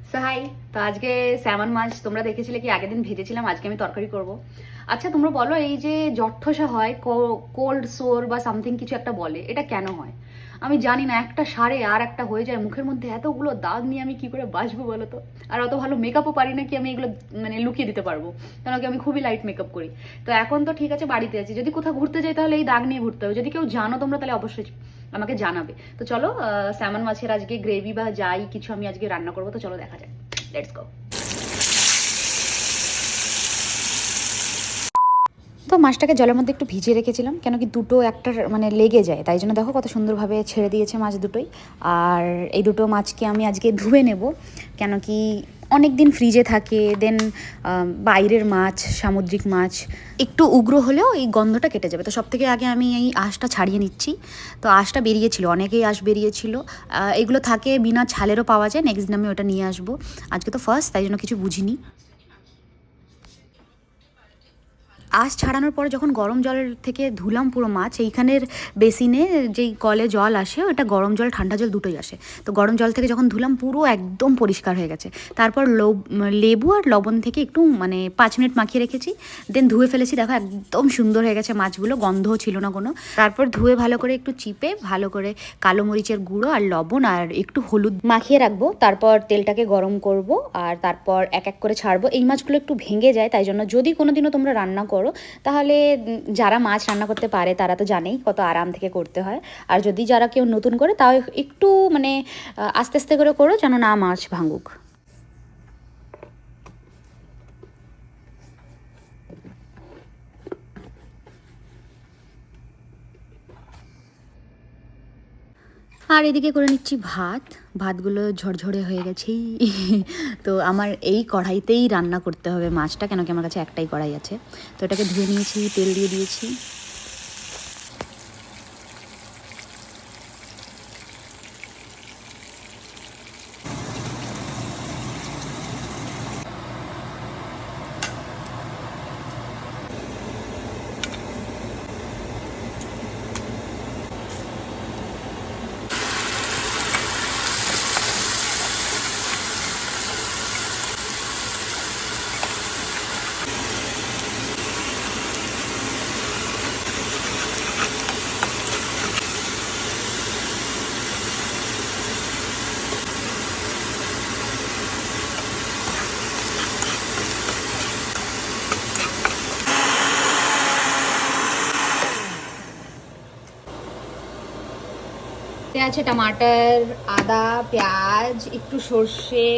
So high. তো আজকে salmon মাছ তোমরা দেখেছিলে কি আগের দিন ভেজেছিলাম, আজকে আমি তরকারি করব। আচ্ছা তোমরা বলো, এই যে জঠোসা হয়, কোল্ড সোর বা সামথিং কিছু একটা বলে, এটা কেন হয়? আমি জানি না, একটা সারে আর একটা হয়ে যায় মুখের মধ্যে, এতগুলো দাগ নিয়ে আমি কি করে বাঁচবো বলো তো। আর অত ভালো মেকআপও পারি না কি আমি এগুলো মানে লুকিয়ে দিতে পারবো, কেন কি আমি খুবই লাইট মেকআপ করি। তো এখন তো ঠিক আছে, বাড়িতে আছি, যদি কোথাও ঘুরতে যাই তাহলে এই দাগ নিয়ে ঘুরতে হবে। যদি কেউ জানো তোমরা তাহলে অবশ্যই আমাকে জানাবে। তো চলো, স্যামন মাছের আজকে গ্রেভি বা যাই কিছু আমি আজকে রান্না করবো, তো চলো দেখা যাক। Let's go. তো মাছটাকে জলের মধ্যে একটু ভিজিয়ে রেখেছিলাম, কেন কি দুটো একটা মানে লেগে যায়, তাই জন্য দেখো কত সুন্দরভাবে ছেড়ে দিয়েছে মাছ দুটোই। আর এই দুটো মাছকে আমি আজকে ধুয়ে নেব, কেন কি অনেক দিন ফ্রিজে থাকে, দেন বাইরের মাছ, সামুদ্রিক মাছ একটু উগ্র হলেও এই গন্ধটা কেটে যাবে। তো সব থেকে আগে আমি এই আঁশটা ছাড়িয়ে নিচ্ছি। তো আঁশটা বেরিয়েছিল, অনেকেই আঁশ বেরিয়েছিল। এগুলো থাকে বিনা ছালেরও পাওয়া যায়, নেক্সট দিন আমি ওটা নিয়ে আসবো। আজকে তো ফার্স্ট, তাই জন্য কিছু বুঝিনি। আঁশ ছাড়ানোর পরে যখন গরম জল থেকে ধুলাম পুরো মাছ, এইখানের বেসিনে যেই কলে জল আসে ওটা গরম জল ঠান্ডা জল দুটোই আসে। তো গরম জল থেকে যখন ধুলাম পুরো একদম পরিষ্কার হয়ে গেছে। তারপর লেবু আর লবণ থেকে একটু মানে 5 মিনিট মাখিয়ে রেখেছি, দেন ধুয়ে ফেলেছি। দেখো একদম সুন্দর হয়ে গেছে মাছগুলো, গন্ধও ছিল না কোনো। তারপর ধুয়ে ভালো করে একটু চিপে ভালো করে কালো মরিচের গুঁড়ো আর লবণ আর একটু হলুদ মাখিয়ে রাখবো। তারপর তেলটাকে গরম করব আর তারপর এক এক করে ছাড়বো। এই মাছগুলো একটু ভেঙে যায়, তাই জন্য যদি কোনোদিনও তোমরা রান্না করো তাহলে যারা মাছ রান্না করতে পারে তারা তো জানেই কত আরাম থেকে করতে হয়। আর যদি যারা কেউ নতুন করে তাও একটু মানে আস্তে আস্তে করে করো, যেন না মাছ ভাঙুক। আর এদিকে করে নিচ্ছি ভাত। ভাতগুলো ঝরঝরে হয়ে গেছে। তো আমার এই কড়াইতেই রান্না করতে হবে মাছটা, কেন কি আমার কাছে একটাই কড়াই আছে। তো এটাকে ধুয়ে নিয়েছি, তেল দিয়ে দিয়েছি। আছে টমাটার, আদা, পেঁয়াজ, একটু সর্ষে,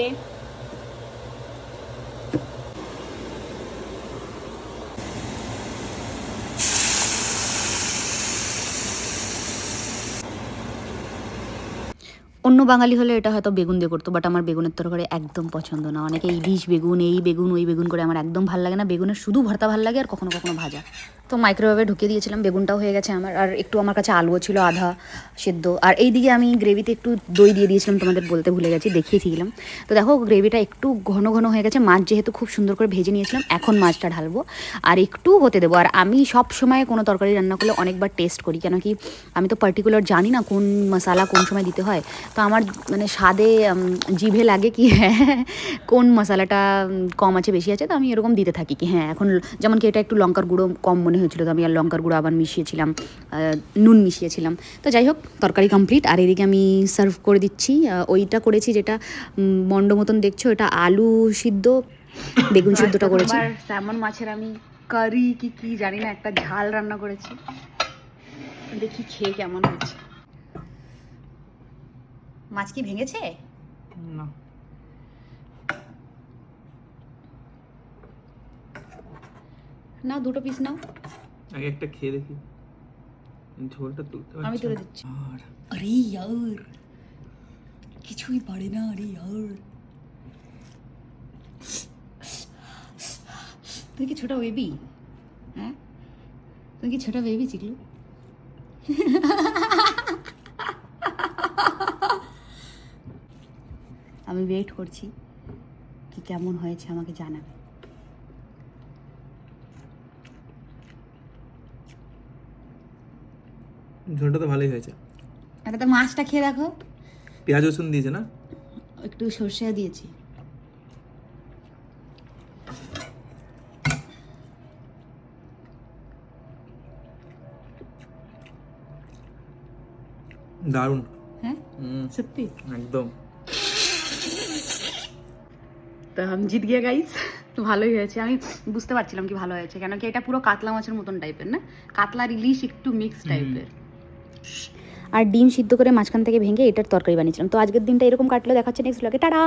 অন্য বাঙালি হলে এটা হয়তো বেগুন দিয়ে করতো, বাট আমার বেগুনের তরকারি একদম পছন্দ না। অনেকে ইলিশ বেগুন, এই বেগুন, ওই বেগুন করে, আমার একদম ভালো লাগে না। বেগুনের শুধু ভর্তা ভালো লাগে, আর কখনো কখনো ভাজা। তো মাইক্রোওয়েভে ঢুকিয়ে দিয়েছিলাম, বেগুনটাও হয়ে গেছে আমার। আর একটু আমার কাছে আলুও ছিল আধা সেদ্ধ। আর এইদিকে আমি গ্রেভিতে একটু দই দিয়ে দিয়েছিলাম, তোমাদের বলতে ভুলে গেছি, দেখিয়েছিলাম। তো দেখো গ্রেভিটা একটু ঘন ঘন হয়ে গেছে। মাছ যেহেতু খুব সুন্দর করে ভেজে নিয়েছিলাম, এখন মাছটা ঢালবো আর একটু হতে দেবো। আর আমি সব সময় কোনো তরকারি রান্না করলে অনেকবার টেস্ট করি, কেন কি আমি তো পার্টিকুলার জানি না কোন মশলা কোন সময় দিতে হয়। তো আমার মানে স্বাদে জিভে লাগে কি হ্যাঁ কোন মশলাটা কম আছে বেশি আছে, তো আমি এরকম দিতে থাকি কি হ্যাঁ এখন, যেমন কি এটা একটু লঙ্কার গুঁড়ো কম মনে হয়েছিল, তো আমি আর লঙ্কার গুঁড়ো আবার মিশিয়েছিলাম, নুন মিশিয়েছিলাম। তো যাই হোক, তরকারি কমপ্লিট। আর এদিকে আমি সার্ভ করে দিচ্ছি। ওইটা করেছি যেটা মন্ড মতন দেখছো, এটা আলু সিদ্ধ বেগুন সিদ্ধটা করেছি। স্যামন মাছের আমি কারি কি কি জানি না, একটা ঝাল রান্না করেছি, দেখি খেয়ে কেমন হয়েছে। মাছ কি ভেঙেছে? না, নাও দুটো পিস নাও। আগে একটা খেয়ে দেখি, ঝোলটা তুলতে পারছি। আমি তুলে দিচ্ছি। আরে ইয়ার কিছুই পারে না, আরে ইয়ার। তুই কি ছোট বেবি? হ্যাঁ, তুই কি ছোট বেবি চিকলু? আমি ওয়েট করছি কি কেমন হয়েছে, আমাকে জানাবে। ঝোলটা তো ভালোই হয়েছে। এটা তো মাছটা খেয়ে দেখো। পেঁয়াজ রসুন দিয়েছে না? একটু সর্ষে দিয়েছি। দারুণ। হ্যাঁ সত্যি একদম। তো আমি জিত গিয়ে গাইস, তো ভালোই হয়েছে। আমি বুঝতে পারছিলাম কি ভালো হয়েছে, কেন কি এটা পুরো কাতলা মাছের মতন টাইপের না, কাতলা ইলিশ একটু মিক্স টাইপের। আর ডিম সিদ্ধ করে মাঝখান থেকে ভেঙে এটার তরকারি বানিয়েছিলাম। তো আজকের দিনটা এরকম কাটলো, দেখা হচ্ছে নেক্সট ব্লগে, টাটা।